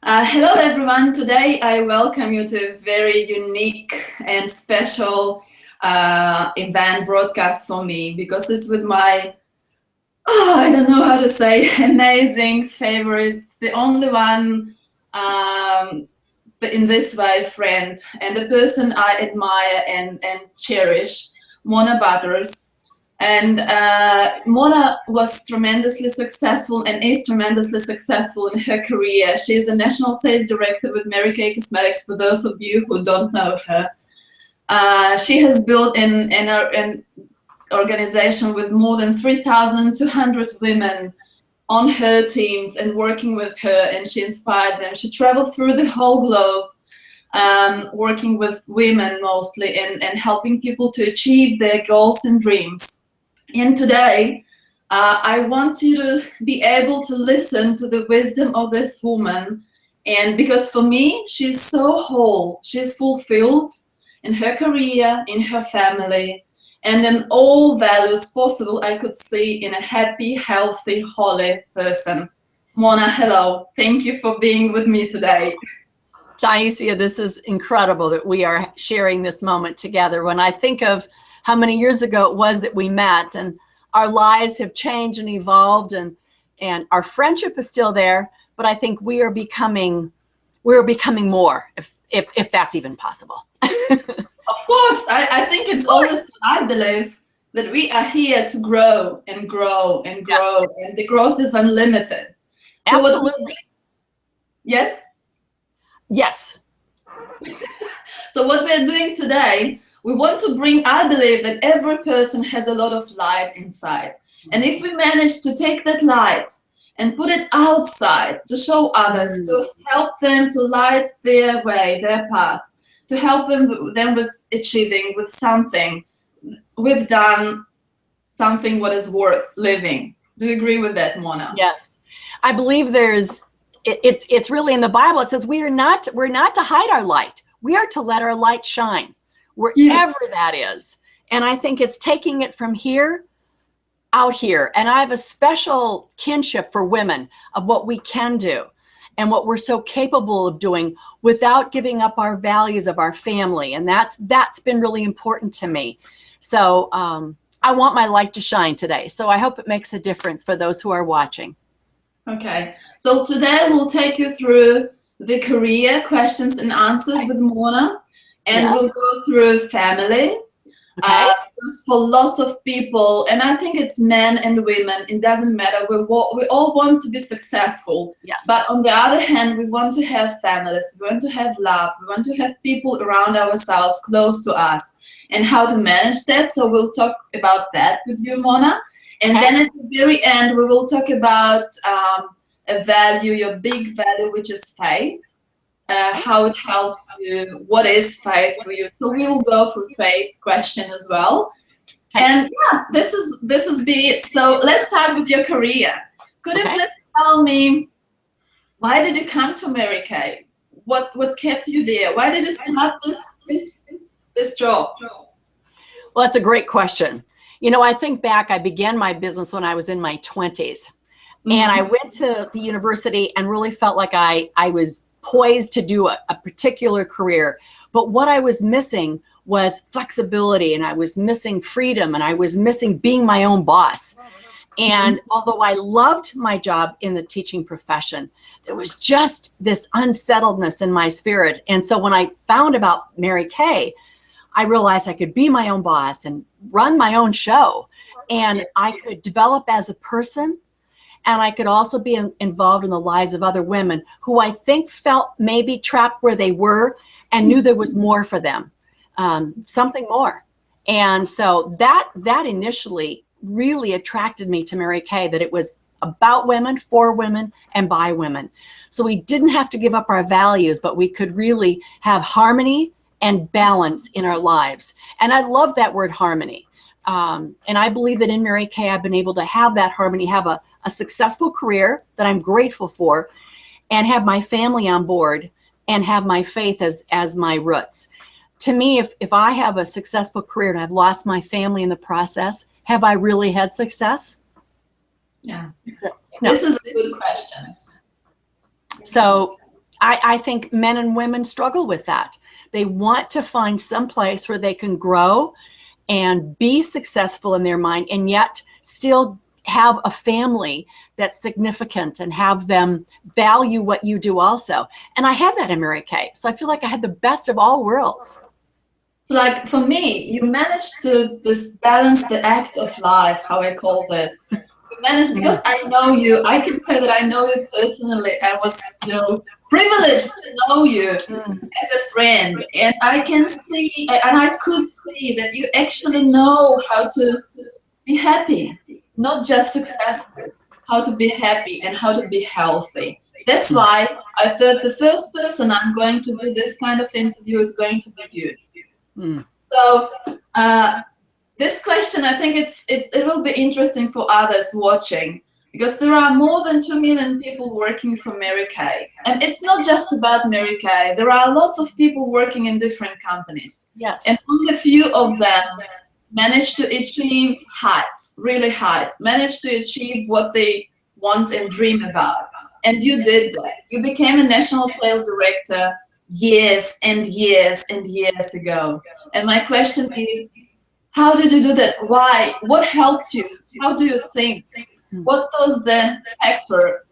Hello everyone, today I welcome you to a very unique and special event broadcast for me because it's with my, I don't know how to say, amazing favorites, the only one in this way friend and the person I admire and cherish, Mona Butters. And Mona was tremendously successful and is tremendously successful in her career. She is a national sales director with Mary Kay Cosmetics, for those of you who don't know her. She has built an organization with more than 3,200 women on her teams and working with her, and she inspired them. She traveled through the whole globe, working with women mostly and helping people to achieve their goals and dreams. And today, I want you to be able to listen to the wisdom of this woman. And because for me, she's so whole, she's fulfilled in her career, in her family, and in all values possible I could see in a happy, healthy, holy person. Mona, hello. Thank you for being with me today. Taisja, this is incredible that we are sharing this moment together. When I think of how many years ago it was that we met, and our lives have changed and evolved, and our friendship is still there, but I think we are becoming more, if that's even possible. Of course, I think it's always, I believe, that we are here to grow and grow and grow, yes. And the growth is unlimited. So absolutely. Yes? Yes. So what we're doing today, we want to bring, I believe that every person has a lot of light inside. And if we manage to take that light and put it outside to show others, to help them to light their way, their path, to help them with achieving with something, we've done something what is worth living. Do you agree with that, Mona? Yes. I believe it's really in the Bible. It says we're not to hide our light. We are to let our light shine wherever that is. And I think it's taking it from here out here. And I have a special kinship for women of what we can do and what we're so capable of doing without giving up our values of our family. And that's been really important to me. So I want my light to shine today. So I hope it makes a difference for those who are watching. Okay, so today we'll take you through the career questions and answers with Mona, and we'll go through family. Because for lots of people, and I think it's men and women, it doesn't matter, we all want to be successful. Yes. But on the other hand, we want to have families, we want to have love, we want to have people around ourselves close to us, and how to manage that. So we'll talk about that with you, Mona. And then at the very end, we will talk about a value, your big value, which is faith, how it helps you, what is faith for you. So we'll go through faith question as well. And yeah, this is it. So let's start with your career. Could you please tell me, why did you come to Mary Kay? What kept you there? Why did you start this job? Well, that's a great question. You know, I think back, I began my business when I was in my 20s. And I went to the university and really felt like I was poised to do a particular career. But what I was missing was flexibility, and I was missing freedom, and I was missing being my own boss. And although I loved my job in the teaching profession, there was just this unsettledness in my spirit. And so when I found about Mary Kay, I realized I could be my own boss and run my own show, and I could develop as a person, and I could also be involved in the lives of other women who I think felt maybe trapped where they were and knew there was more for them, something more. And so that initially really attracted me to Mary Kay, that it was about women, for women, and by women. So we didn't have to give up our values, but we could really have harmony and balance in our lives. And I love that word harmony. And I believe that in Mary Kay, I've been able to have that harmony, have a successful career that I'm grateful for, and have my family on board, and have my faith as my roots. To me, if I have a successful career and I've lost my family in the process, have I really had success? Yeah. No. This is a good question. So I think men and women struggle with that. They want to find some place where they can grow and be successful in their mind, and yet still have a family that's significant and have them value what you do also. And I had that in Mary Kay. So I feel like I had the best of all worlds. So like for me, you managed to this balance the act of life, how I call this. You managed, because I know you, I can say that I know you personally. I was, privileged to know you as a friend. And I can see, and I could see that you actually know how to be happy, not just successful, how to be happy and how to be healthy. That's why I thought the first person I'm going to do this kind of interview is going to be you. So this question, I think it will be interesting for others watching, because there are more than 2 million people working for Mary Kay. And it's not just about Mary Kay. There are lots of people working in different companies. Yes. And only a few of them manage to achieve heights, really heights, manage to achieve what they want and dream about. And you did that. You became a national sales director years and years and years ago. And my question is, how did you do that? Why? What helped you? How do you think? What was the factor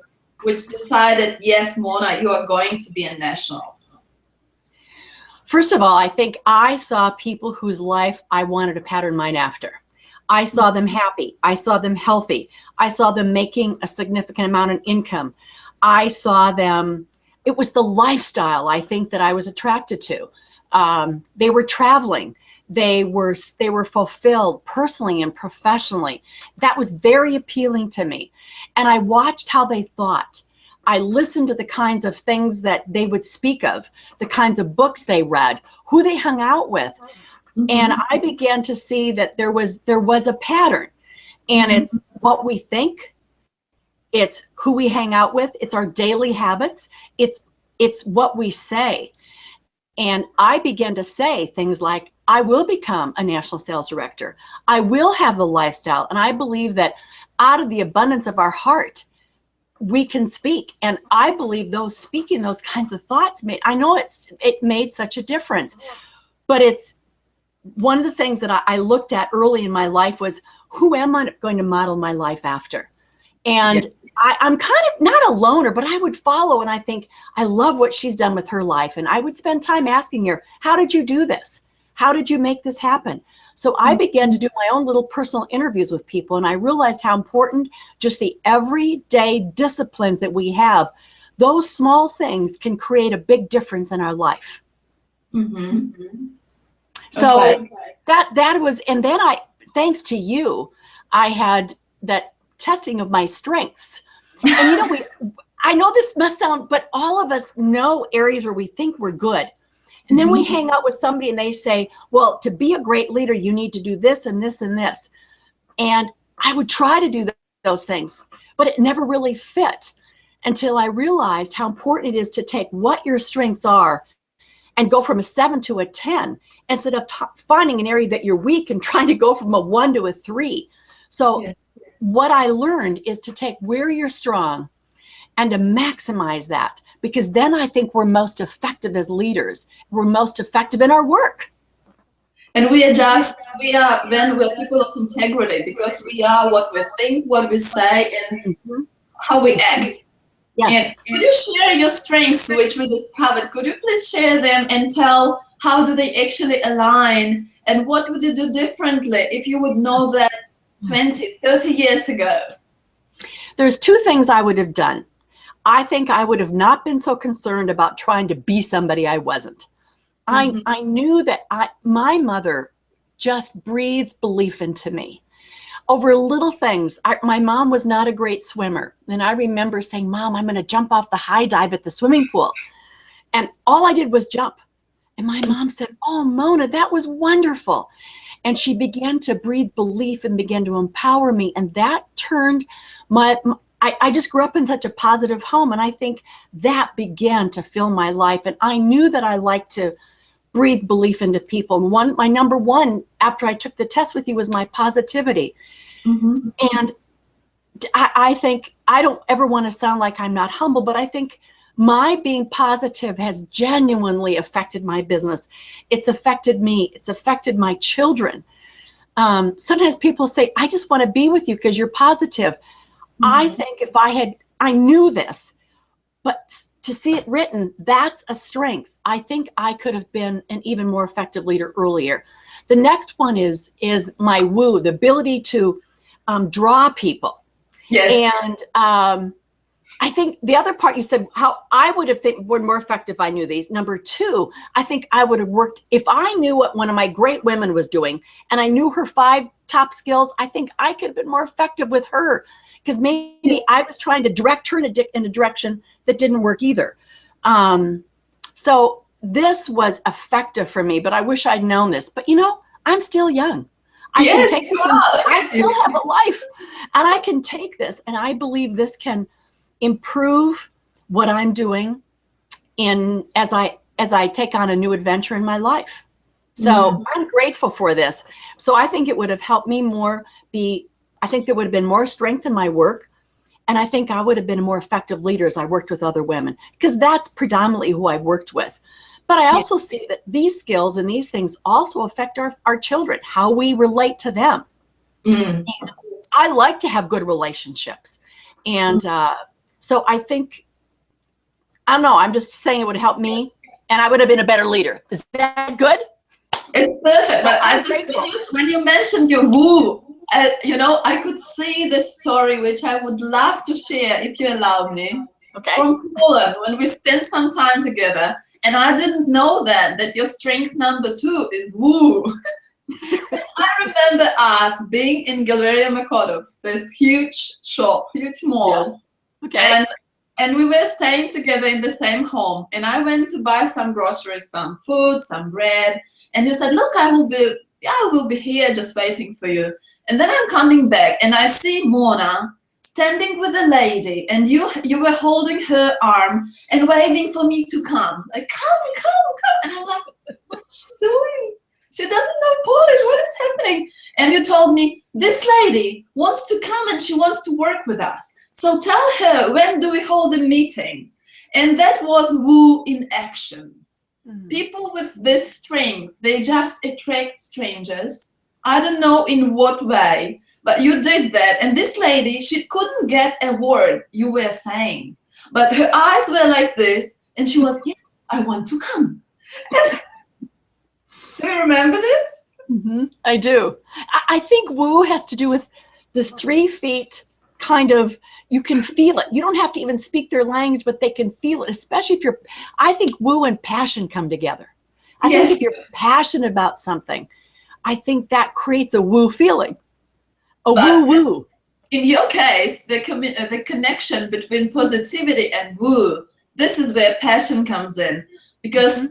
which decided, yes, Mona, you are going to be a national? First of all, I think I saw people whose life I wanted to pattern mine after. I saw them happy. I saw them healthy. I saw them making a significant amount of income. I saw them, it was the lifestyle I think that I was attracted to. They were traveling. They were fulfilled personally and professionally. That was very appealing to me. And I watched how they thought. I listened to the kinds of things that they would speak of, the kinds of books they read, who they hung out with. And I began to see that there was a pattern. And it's what we think, it's who we hang out with, it's our daily habits, it's what we say. And I began to say things like, I will become a national sales director. I will have the lifestyle. And I believe that out of the abundance of our heart, we can speak. And I believe speaking those kinds of thoughts it made such a difference. But it's one of the things that I looked at early in my life was, who am I going to model my life after? And I'm kind of not a loner, but I would follow and I think, I love what she's done with her life. And I would spend time asking her, how did you do this? How did you make this happen? So I began to do my own little personal interviews with people. And I realized how important just the everyday disciplines that we have, those small things can create a big difference in our life. So that was, and then thanks to you, I had that testing of my strengths. And I know this must sound, but all of us know areas where we think we're good. And then we hang out with somebody and they say, well, to be a great leader, you need to do this and this and this. And I would try to do those things, but it never really fit until I realized how important it is to take what your strengths are and go from a 7 to a 10 instead of finding an area that you're weak and trying to go from a 1 to a 3. So what I learned is to take where you're strong and to maximize that, because then I think we're most effective as leaders. We're most effective in our work. And we're people of integrity, because we are what we think, what we say, and how we act. Yes. And could you share your strengths, which we discovered? Could you please share them and tell how do they actually align, and what would you do differently if you would know that 20, 30 years ago? There's 2 things I would have done. I think I would have not been so concerned about trying to be somebody I wasn't. I knew that my mother just breathed belief into me over little things. My mom was not a great swimmer. And I remember saying, Mom, I'm going to jump off the high dive at the swimming pool. And all I did was jump. And my mom said, oh, Mona, that was wonderful. And she began to breathe belief and began to empower me. And that turned I just grew up in such a positive home. And I think that began to fill my life. And I knew that I liked to breathe belief into people. And my number one, after I took the test with you, was my positivity. And I think, I don't ever want to sound like I'm not humble, but I think my being positive has genuinely affected my business. It's affected me. It's affected my children. Sometimes people say, I just want to be with you because you're positive. I think if I knew this, but to see it written, that's a strength. I think I could have been an even more effective leader earlier. The next one is my woo, the ability to draw people. Yes. And I think the other part you said, how I would have been more effective if I knew these. Number two, I think I would have worked, if I knew what one of my great women was doing and I knew her 5 top skills, I think I could have been more effective with her, because maybe I was trying to direct her in a direction that didn't work either. So this was effective for me, but I wish I'd known this. But I'm still young. I can take this. I still have a life, and I can take this, and I believe this can improve what I'm doing as I take on a new adventure in my life. So I'm grateful for this. So I think it would have helped me I think there would have been more strength in my work. And I think I would have been a more effective leader as I worked with other women, because that's predominantly who I've worked with. But I also see that these skills and these things also affect our children, how we relate to them. I like to have good relationships. And so I think, I don't know, I'm just saying it would help me and I would have been a better leader. Is that good? It's perfect. But I just, when you mentioned your woo, I could see this story, which I would love to share if you allow me. Okay. From Poland, when we spent some time together, and I didn't know that your strength number 2 is woo. I remember us being in Galeria Mokotów, this huge shop, huge mall. Yeah. Okay. And we were staying together in the same home. And I went to buy some groceries, some food, some bread. And you said, look, I will be here just waiting for you. And then I'm coming back and I see Mona standing with a lady, and you were holding her arm and waving for me to come. Like, come. And I'm like, what's she doing? She doesn't know Polish. What is happening? And you told me, this lady wants to come and she wants to work with us. So tell her, when do we hold a meeting? And that was woo in action. People with this strength, they just attract strangers. I don't know in what way, but you did that. And this lady, she couldn't get a word you were saying, but her eyes were like this, and she was, yes, I want to come. Do you remember this? I do. I think woo has to do with this 3 feet kind of, you can feel it. You don't have to even speak their language, but they can feel it, especially if I think woo and passion come together. I think if you're passionate about something, I think that creates a woo feeling, woo. In your case, the connection between positivity and woo, this is where passion comes in, because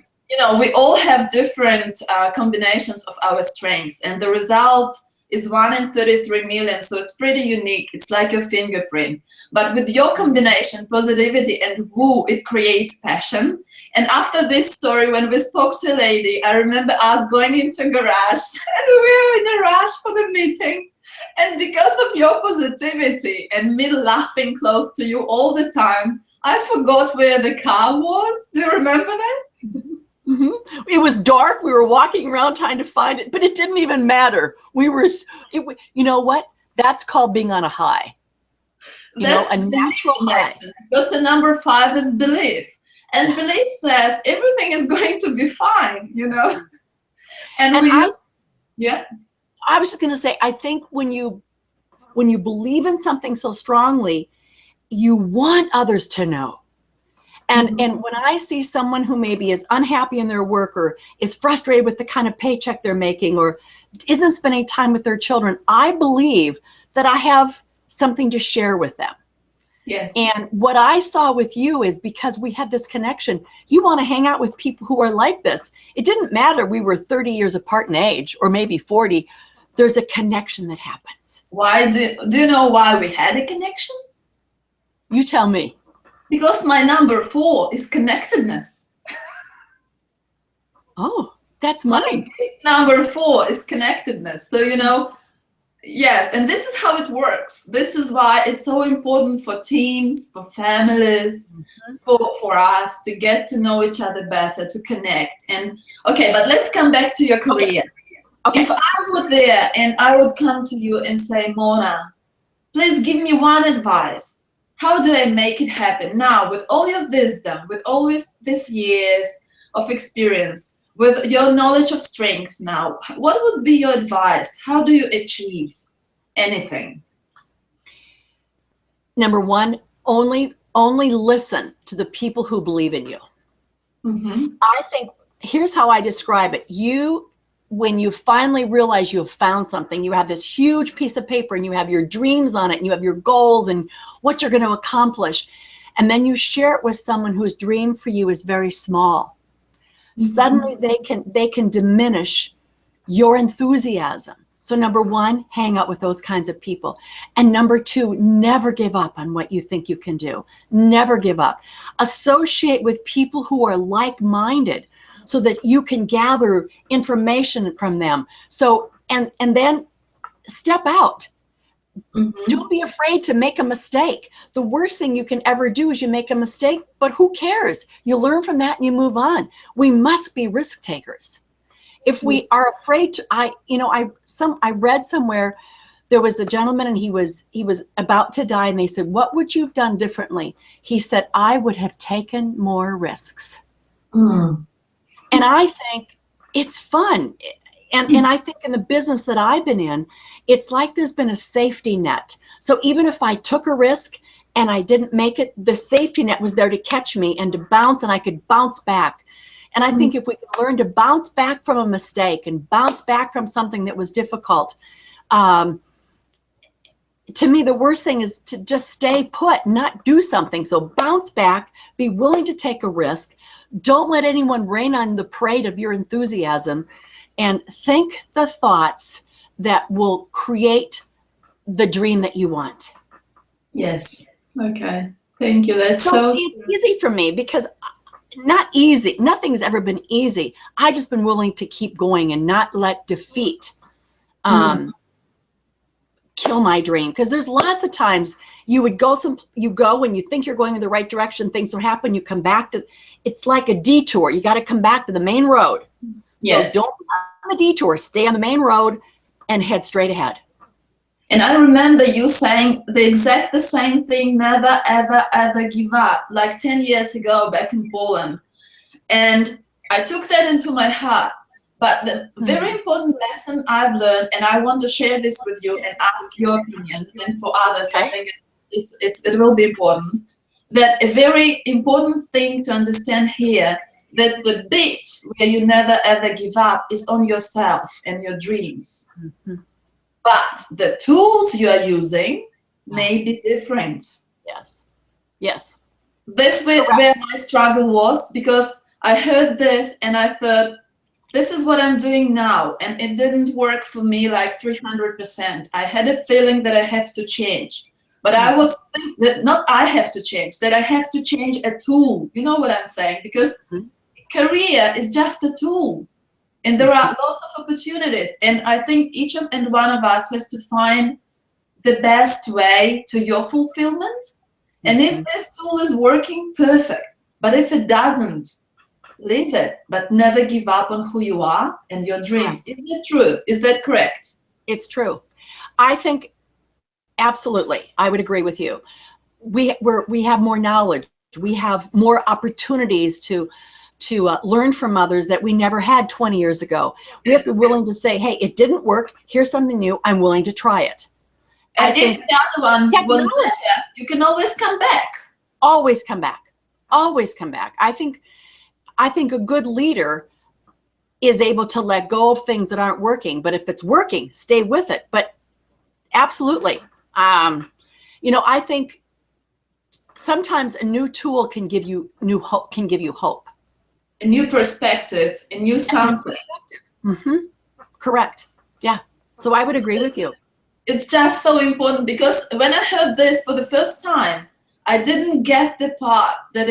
we all have different combinations of our strengths, and the result is 1 in 33 million, so it's pretty unique. It's like a fingerprint. But with your combination, positivity and woo, it creates passion. And after this story, when we spoke to a lady, I remember us going into a garage, and we were in a rush for the meeting. And because of your positivity and me laughing close to you all the time, I forgot where the car was. Do you remember that? It was dark. We were walking around trying to find it, but it didn't even matter. You know what? That's called being on a high. That's a natural high. Because the number 5 is belief. And belief says everything is going to be fine, And I was just going to say, I think when you believe in something so strongly, you want others to know. And when I see someone who maybe is unhappy in their work or is frustrated with the kind of paycheck they're making or isn't spending time with their children, I believe that I have something to share with them. Yes. And what I saw with you is, because we had this connection, you want to hang out with people who are like this. It didn't matter we were 30 years apart in age or maybe 40. There's a connection that happens. Why do you know why we had a connection? You tell me. Because my number 4 is connectedness. Oh, that's mine. Number 4 is connectedness. So, Yes, and this is how it works. This is why it's so important for teams, for families, for us to get to know each other better, to connect. And okay, but let's come back to your career. Okay. If I were there and I would come to you and say, Mona, please give me one advice. How do I make it happen now with all your wisdom, with all these years of experience, with your knowledge of strengths now? What would be your advice? How do you achieve anything? Number one, only listen to the people who believe in you. I think here's how I describe it. When you finally realize you have found something, you have this huge piece of paper and you have your dreams on it and you have your goals and what you're going to accomplish. And then you share it with someone whose dream for you is very small. Suddenly they can diminish your enthusiasm. So number one, hang out with those kinds of people. And number two, never give up on what you think you can do. Never give up. Associate with people who are like-minded so that you can gather information from them. So, and then step out. Don't be afraid to make a mistake. The worst thing you can ever do is you make a mistake, but who cares? You learn from that and you move on. We must be risk takers. If we are afraid to, I read somewhere there was a gentleman and he was about to die and they said, what would you have done differently? He said, I would have taken more risks. And I think it's fun. And I think in the business that I've been in, it's like there's been a safety net. So even if I took a risk and I didn't make it, the safety net was there to catch me and to bounce, and I could bounce back. And I think if we can learn to bounce back from a mistake and bounce back from something that was difficult, to me, the worst thing is to just stay put, not do something. So bounce back, be willing to take a risk. Don't let anyone rain on the parade of your enthusiasm, and think the thoughts that will create the dream that you want. Yes. Okay. Thank you. That's so it's easy for me because not easy. Nothing's ever been easy. I just been willing to keep going and not let defeat kill my dream. Because there's lots of times you go and you think you're going in the right direction. Things will happen. You come back to, it's like a detour. You got to come back to the main road. So don't be on the detour. Stay on the main road and head straight ahead. And I remember you saying the same thing, never, ever, ever give up, like 10 years ago back in Poland. And I took that into my heart. But the very important lesson I've learned, and I want to share this with you and ask your opinion, and for others, I think it will be important, that a very important thing to understand here, that the bit where you never ever give up is on yourself and your dreams. But the tools you are using may be different. Yes. Yes. This was where my struggle was, because I heard this and I thought, this is what I'm doing now. And it didn't work for me like 300%. I had a feeling that I have to change. But I was thinking that not I have to change, that I have to change a tool. You know what I'm saying? Because career is just a tool. And there are lots of opportunities. And I think each and one of us has to find the best way to your fulfillment. And if this tool is working, perfect. But if it doesn't, leave it. But never give up on who you are and your dreams. Is that true? Is that correct? It's true. I think absolutely. I would agree with you. We have more knowledge. We have more opportunities to learn from others that we never had 20 years ago. We have to be willing to say, hey, it didn't work. Here's something new. I'm willing to try it. And if the other one was better, you can always come back. Always come back. Always come back. I think a good leader is able to let go of things that aren't working. But if it's working, stay with it. But absolutely. I think sometimes a new tool can give you hope. A new perspective, a new something. Correct. Yeah. So I would agree with you. It's just so important, because when I heard this for the first time, I didn't get the part that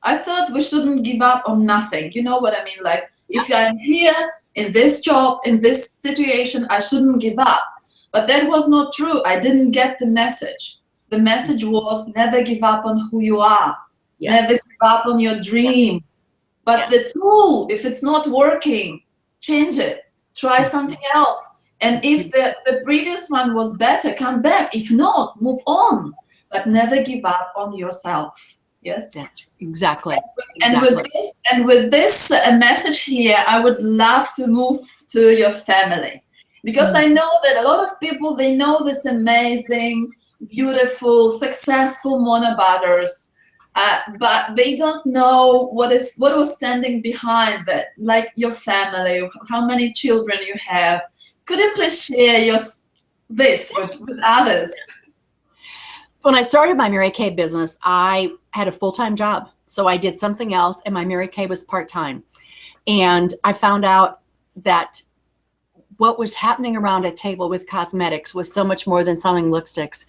I thought we shouldn't give up on nothing. You know what I mean? Like, if I'm here in this job, in this situation, I shouldn't give up. But that was not true. I didn't get the message. The message was never give up on who you are. Yes. Never give up on your dream. Yes. But the tool, if it's not working, change it. Try something else. And if the previous one was better, come back. If not, move on. But never give up on yourself. Yes? That's exactly. And with this message here, I would love to move to your family. Because I know that a lot of people, they know this amazing, beautiful, successful Mona Butters. But they don't know what was standing behind that, like your family, how many children you have. Could you please share this with others? When I started my Mary Kay business, I had a full-time job. So I did something else, and my Mary Kay was part-time. And I found out that what was happening around a table with cosmetics was so much more than selling lipsticks,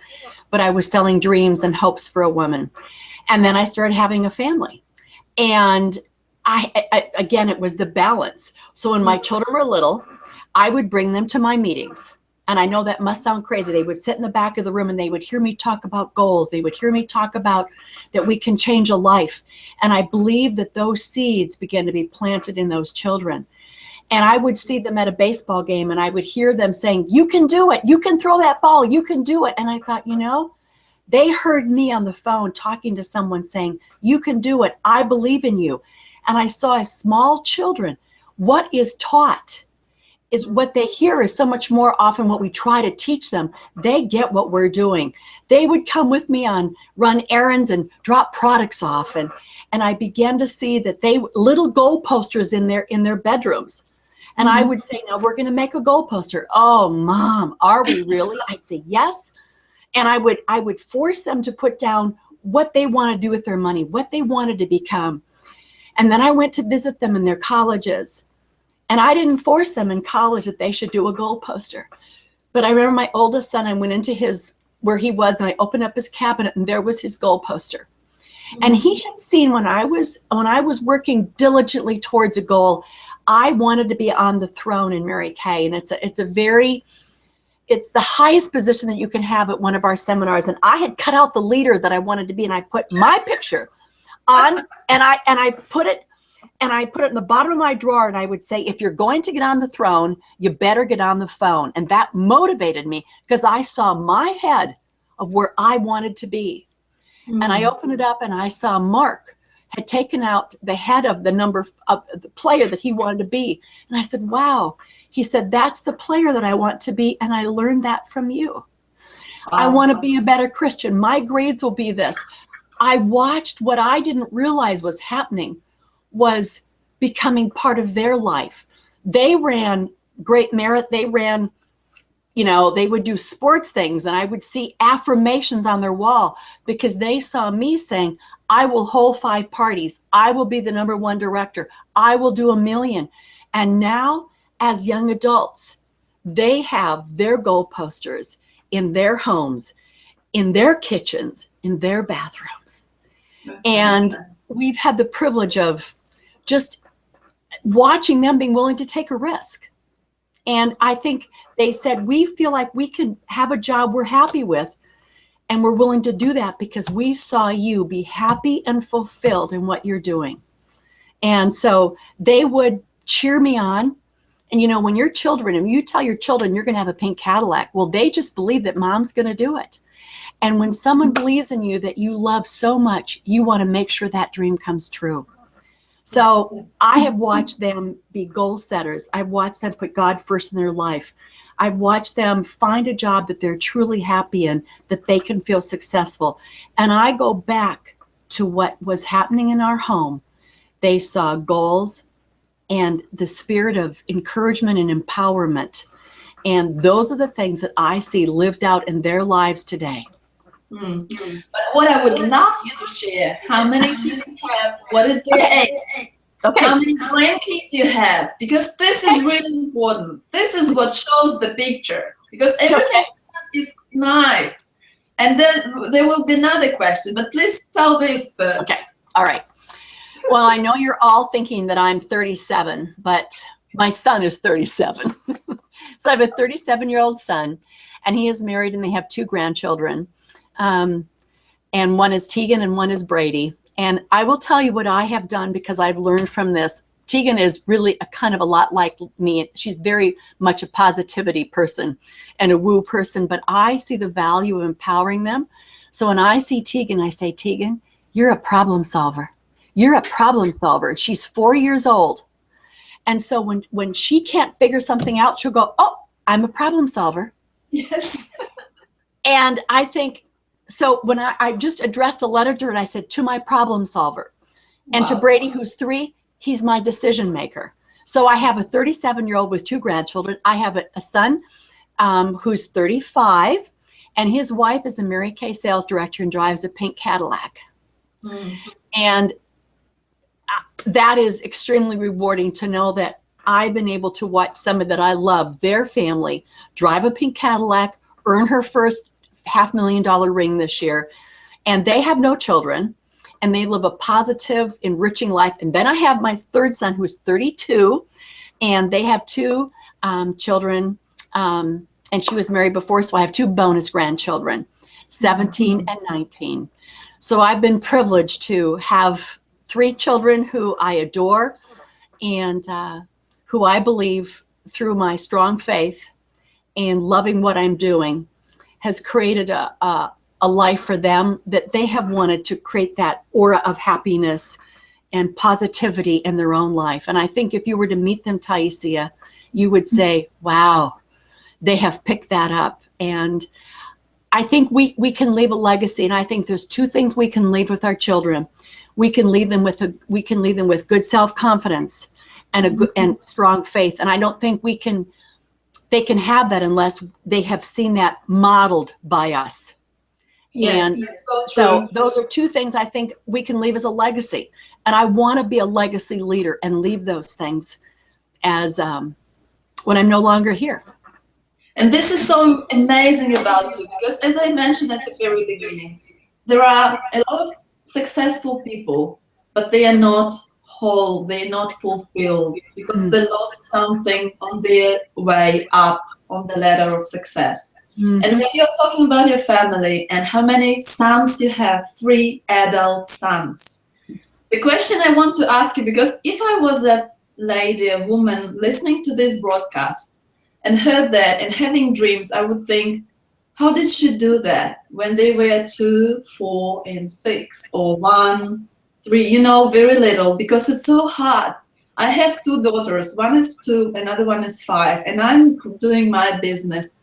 but I was selling dreams and hopes for a woman. And then I started having a family. And again, it was the balance. So when my children were little, I would bring them to my meetings. And I know that must sound crazy. They would sit in the back of the room and they would hear me talk about goals. They would hear me talk about that we can change a life. And I believe that those seeds began to be planted in those children. And I would see them at a baseball game and I would hear them saying, you can do it. You can throw that ball. You can do it. And I thought, they heard me on the phone talking to someone saying, you can do it. I believe in you. And I saw as small children, what is taught is what they hear is so much more often what we try to teach them. They get what we're doing. They would come with me on run errands and drop products off. And I began to see that little goal posters in their bedrooms. And I would say, now we're going to make a goal poster. Oh, Mom, are we really? I'd say yes. And I would force them to put down what they want to do with their money, what they wanted to become. And then I went to visit them in their colleges. And I didn't force them in college that they should do a goal poster. But I remember my oldest son, I went into where he was, and I opened up his cabinet, and there was his goal poster. And he had seen when I was working diligently towards a goal, I wanted to be on the throne in Mary Kay. And it's the highest position that you can have at one of our seminars. And I had cut out the leader that I wanted to be, and I put my picture on, and I put it in the bottom of my drawer, and I would say, if you're going to get on the throne, you better get on the phone. And that motivated me because I saw my head of where I wanted to be. And I opened it up and I saw Mark had taken out the head of the number of the player that he wanted to be. And I said, wow. He said, that's the player that I want to be. And I learned that from you. Wow. I want to be a better Christian. My grades will be this. I watched what I didn't realize was happening was becoming part of their life. They ran Great Merit. They ran, they would do sports things, and I would see affirmations on their wall because they saw me saying, I will hold 5 parties. I will be the #1 director. I will do 1 million. And now as young adults, they have their goal posters in their homes, in their kitchens, in their bathrooms. And we've had the privilege of just watching them being willing to take a risk. And I think they said, we feel like we can have a job we're happy with, and we're willing to do that because we saw you be happy and fulfilled in what you're doing. And so they would cheer me on. And when your children, and you tell your children you're going to have a pink Cadillac, well, they just believe that Mom's going to do it. And when someone believes in you that you love so much, you want to make sure that dream comes true. So I have watched them be goal setters. I've watched them put God first in their life. I've watched them find a job that they're truly happy in, that they can feel successful. And I go back to what was happening in our home. They saw goals and the spirit of encouragement and empowerment. And those are the things that I see lived out in their lives today. But what I would love you to share, how many kids you have, what is their age, how many grandkids you have, because this is really important. This is what shows the picture, because everything is nice. And then there will be another question, but please tell this first. Okay, all right. Well, I know you're all thinking that I'm 37, but My son is 37. So I have a 37-year-old son, and he is married, and they have 2 grandchildren. And one is Tegan and one is Brady. And I will tell you what I have done, because I've learned from this. Tegan is really a kind of a lot like me. She's very much a positivity person and a woo person, but I see the value of empowering them. So when I see Tegan, I say, Tegan, you're a problem solver. You're a problem solver. She's 4 years old. And so when she can't figure something out, she'll go, oh, I'm a problem solver. Yes. And I think, so when I just addressed a letter to her, and I said, to my problem solver. And Wow. to Brady, who's 3, he's my decision maker. So I have a 37-year-old with 2 grandchildren. I have a son who's 35, and his wife is a Mary Kay sales director and drives a pink Cadillac. Mm. And that is extremely rewarding to know that I've been able to watch someone that I love, their family, drive a pink Cadillac, earn her first $500,000 ring this year, and they have no children, and they live a positive, enriching life. And then I have my 3rd son, who is 32, and they have 2 children, and she was married before, so I have 2 bonus grandchildren, 17 and 19. So I've been privileged to have 3 children who I adore, and who I believe, through my strong faith and loving what I'm doing, has created a life for them that they have wanted to create, that aura of happiness and positivity in their own life. And I think if you were to meet them, Taisja, you would say, wow, they have picked that up. And I think we can leave a legacy. And I think there's 2 things we can leave with our children. We can leave them with good self-confidence and a good and strong faith. And I don't think they can have that unless they have seen that modeled by us. Yes, And yes, so those are 2 things I think we can leave as a legacy. And I want to be a legacy leader and leave those things as when I'm no longer here. And this is so amazing about you, because as I mentioned at the very beginning, there are a lot of successful people, but they are not whole, they're not fulfilled, because they lost something on their way up on the ladder of success. And when you're talking about your family and how many sons you have, 3 adult sons, the question I want to ask you, because if I was a lady, a woman listening to this broadcast and heard that and having dreams, I would think, how did she do that when they were 2, 4, and 6, or 1, 3, very little, because it's so hard. I have 2 daughters, one is 2, another one is 5, and I'm doing my business.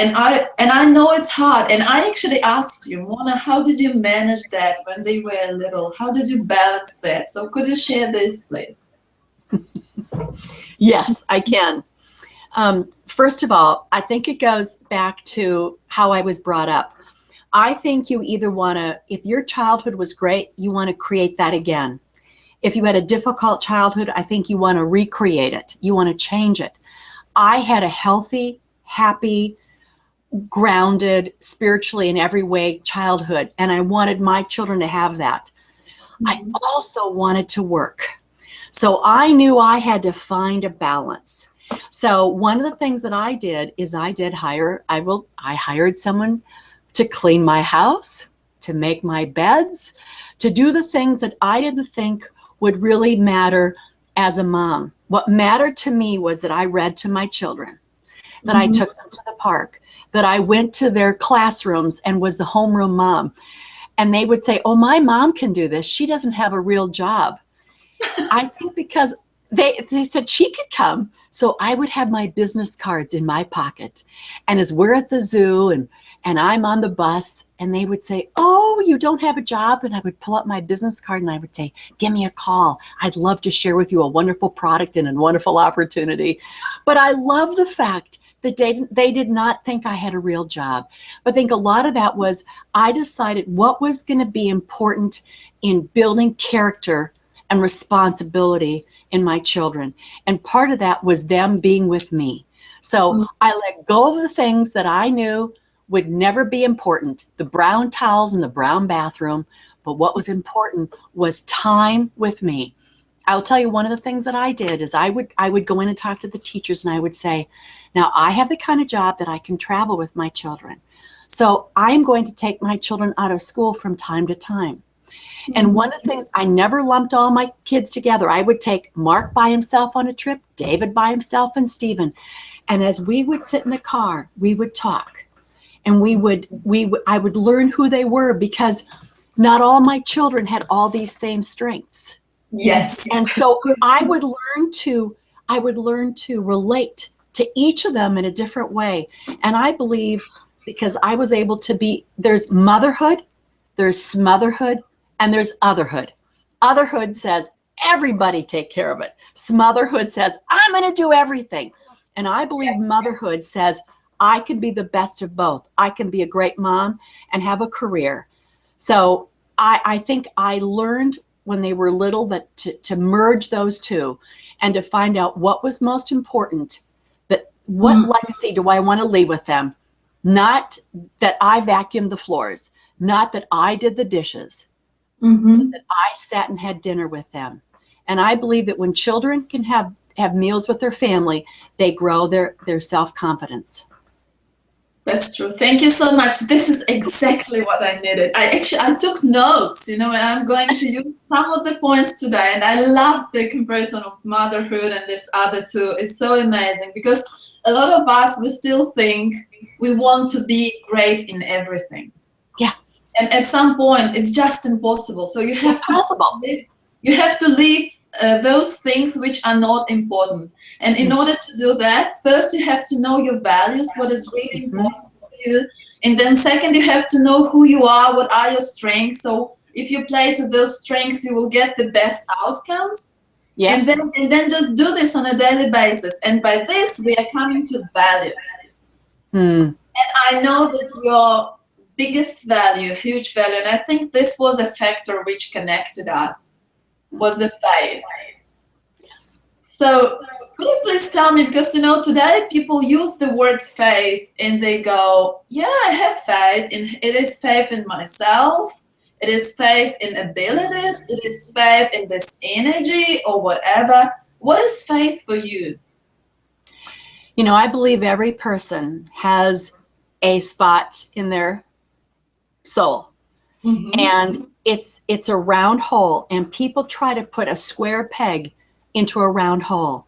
And I know it's hard. And I actually asked you, Mona, how did you manage that when they were little? How did you balance that? So could you share this, please? Yes, I can. First of all, I think it goes back to how I was brought up. I think you either want to, if your childhood was great, you want to create that again. If you had a difficult childhood, I think you want to recreate it. You want to change it. I had a healthy, happy, grounded spiritually in every way childhood, and I wanted my children to have that. I also wanted to work. So I knew I had to find a balance. So one of the things that I did is I hired someone to clean my house, to make my beds, to do the things that I didn't think would really matter as a mom. What mattered to me was that I read to my children, that I took them to the park, that I went to their classrooms and was the homeroom mom. And they would say, oh, my mom can do this. She doesn't have a real job. I think because they said she could come. So I would have my business cards in my pocket. And as we're at the zoo and I'm on the bus, and they would say, oh, you don't have a job? And I would pull up my business card and I would say, give me a call. I'd love to share with you a wonderful product and a wonderful opportunity. But I love the fact that they did not think I had a real job. But I think a lot of that was I decided what was going to be important in building character and responsibility in my children. And part of that was them being with me. So I let go of the things that I knew would never be important, the brown towels in the brown bathroom. But what was important was time with me. I'll tell you, one of the things that I did is I would go in and talk to the teachers, and I would say, now I have the kind of job that I can travel with my children. So I'm going to take my children out of school from time to time. And one of the things, I never lumped all my kids together. I would take Mark by himself on a trip, David by himself, and Stephen. And as we would sit in the car, we would talk. And I would learn who they were, because not all my children had all these same strengths. Yes. And so I would learn to relate to each of them in a different way. And I believe, because I was able to there's motherhood, there's smotherhood, and there's otherhood. Otherhood says, everybody take care of it. Smotherhood says, I'm going to do everything. And I believe motherhood says, I can be the best of both. I can be a great mom and have a career. So I think I learned when they were little that to merge those two and to find out what was most important, that what legacy do I want to leave with them? Not that I vacuumed the floors, not that I did the dishes, but that I sat and had dinner with them. And I believe that when children can have meals with their family, they grow their self-confidence. That's true. Thank you so much. This is exactly what I needed. I took notes, and I'm going to use some of the points today. And I love the comparison of motherhood and this other two. It's so amazing, because a lot of us, we still think we want to be great in everything. Yeah. And at some point, it's just impossible. So you have to leave those things which are not important. And in order to do that, first you have to know your values, what is really important for you. And then second, you have to know who you are, what are your strengths. So if you play to those strengths, you will get the best outcomes. Yes. And then just do this on a daily basis. And by this, we are coming to values. And I know that your biggest value, huge value, and I think this was a factor which connected us, was the faith. Yes. So could you please tell me, because today people use the word faith and they go, yeah, I have faith, and it is faith in myself, it is faith in abilities, it is faith in this energy or whatever. What is faith for you? I believe every person has a spot in their soul, and it's a round hole, and people try to put a square peg into a round hole.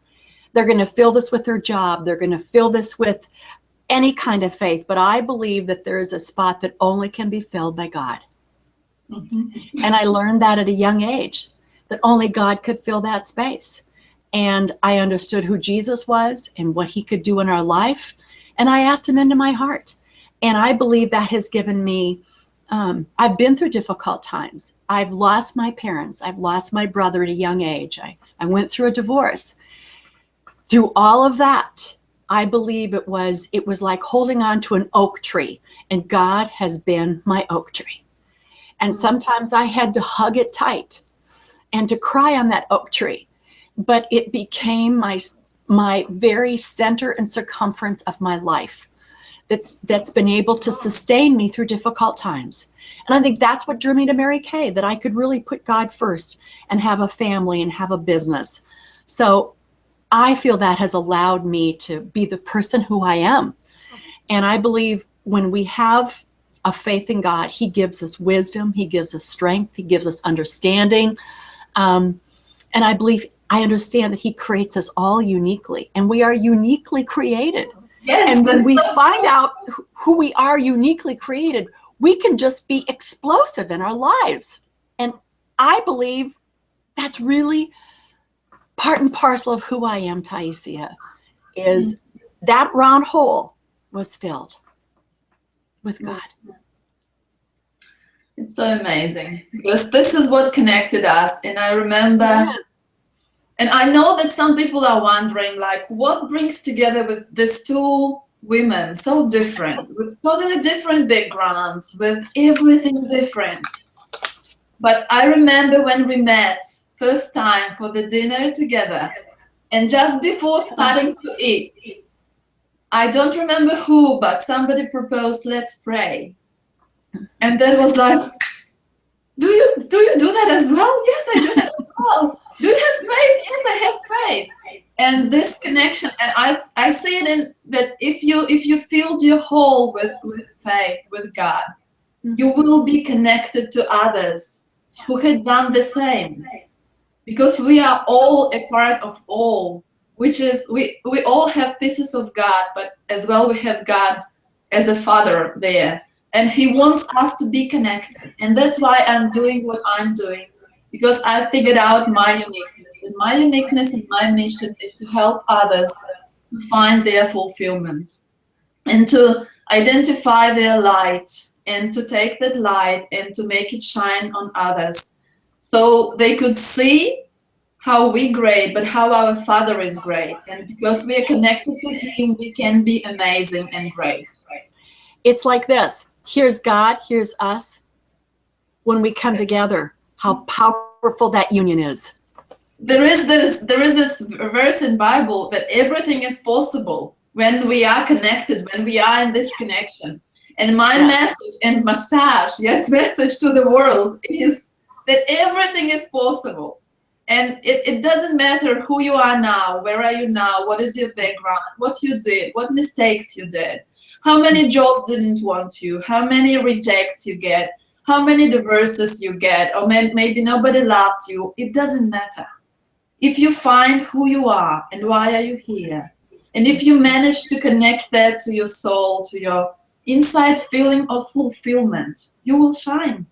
They're going to fill this with their job, they're going to fill this with any kind of faith, but I believe that there is a spot that only can be filled by God. And I learned that at a young age, that only God could fill that space. And I understood who Jesus was and what he could do in our life, and I asked him into my heart. And I believe that has given me I've been through difficult times. I've lost my parents. I've lost my brother at a young age. I went through a divorce. Through all of that, I believe it was like holding on to an oak tree, and God has been my oak tree. And sometimes I had to hug it tight and to cry on that oak tree, but it became my very center and circumference of my life. That's been able to sustain me through difficult times. And I think that's what drew me to Mary Kay, that I could really put God first and have a family and have a business. So I feel that has allowed me to be the person who I am. And I believe when we have a faith in God, he gives us wisdom, he gives us strength, he gives us understanding. And I understand that he creates us all uniquely, and we are uniquely created. Yes, and when we find out who we are uniquely created, we can just be explosive in our lives. And I believe that's really part and parcel of who I am, Taisja, is that round hole was filled with God. It's so amazing, because this is what connected us. And I remember, and I know that some people are wondering, like, what brings together with these two women so different, with totally different backgrounds, with everything different. But I remember when we met first time for the dinner together, and just before starting to eat, I don't remember who, but somebody proposed, let's pray. And that was like, do you do that as well? Yes, I do that as well. Do you have And this connection, and I see it in that if you filled your hole with faith, with God, you will be connected to others who had done the same. Because we are all a part of all, which is we all have pieces of God, but as well we have God as a father there. And he wants us to be connected. And that's why I'm doing what I'm doing, because I figured out my uniqueness. And my uniqueness and my mission is to help others to find their fulfillment and to identify their light and to take that light and to make it shine on others. So they could see how we great, but how our Father is great. And because we are connected to him, we can be amazing and great. It's like this. Here's God, here's us. When we come together, how powerful that union is. There is this verse in Bible that everything is possible when we are connected, when we are in this connection. And my message and message to the world is that everything is possible. And it doesn't matter who you are now, where are you now, what is your background, what you did, what mistakes you did, how many jobs didn't want you, how many rejects you get, how many divorces you get, or maybe nobody loved you. It doesn't matter. If you find who you are and why are you here, and if you manage to connect that to your soul, to your inside feeling of fulfillment, you will shine.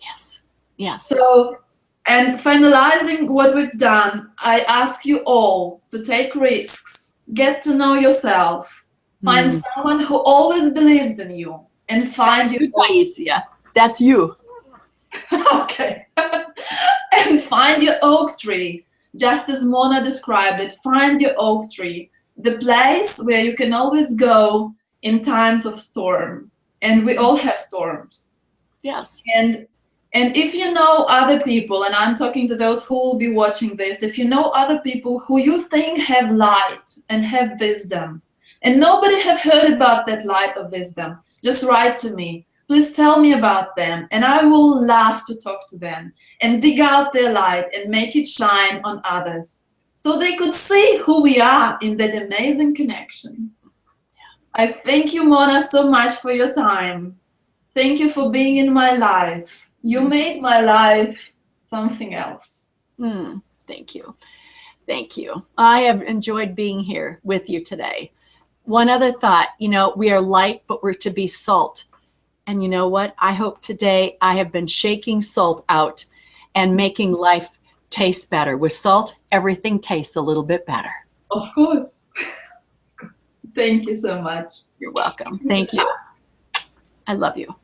Yes. Yes. So, and finalizing what we've done, I ask you all to take risks, get to know yourself, find someone who always believes in you, and find you. Taisja, that's you. Okay. And find your oak tree, just as Mona described it. Find your oak tree, the place where you can always go in times of storm. And we all have storms. Yes. And if you know other people, and I'm talking to those who will be watching this, if you know other people who you think have light and have wisdom, and nobody have heard about that light of wisdom, just write to me. Please tell me about them, and I will love to talk to them and dig out their light and make it shine on others so they could see who we are in that amazing connection. I thank you, Mona, so much for your time. Thank you for being in my life. You made my life something else. Thank you. Thank you. I have enjoyed being here with you today. One other thought, we are light, but we're to be salt. And you know what? I hope today I have been shaking salt out and making life taste better. With salt, everything tastes a little bit better. Of course. Thank you so much. You're welcome. Thank you. I love you.